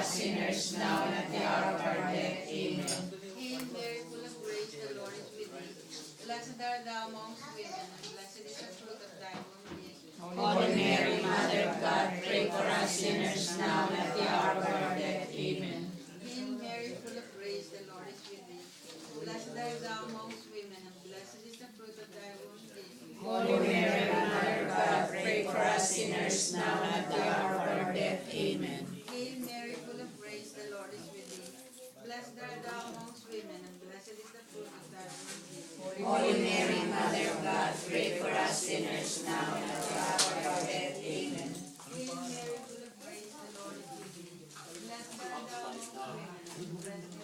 us sinners, now and at the hour of our death. Amen. Hail Mary, full of grace, the Lord is with thee. Blessed art thou amongst women, and blessed is the fruit of thy womb, Jesus. Holy Mary, Mother of God, pray for us sinners, now and at the hour of our death. Amen. Hail Mary, full of grace, the Lord is with thee. Blessed art thou amongst women, and blessed is the fruit of thy womb, Jesus. Holy Mary, Mother of God, pray for us sinners, now and at the hour of our death. Amen. Hail Mary, full of grace, the Lord is with thee. Blessed art thou amongst women, and blessed is the fruit of thy womb, Jesus. Holy Mary, Mother of God, pray for us sinners, now and at the hour of our death. Amen. Hail Mary, full of grace, the Lord is with thee. Blessed art thou amongst women, and blessed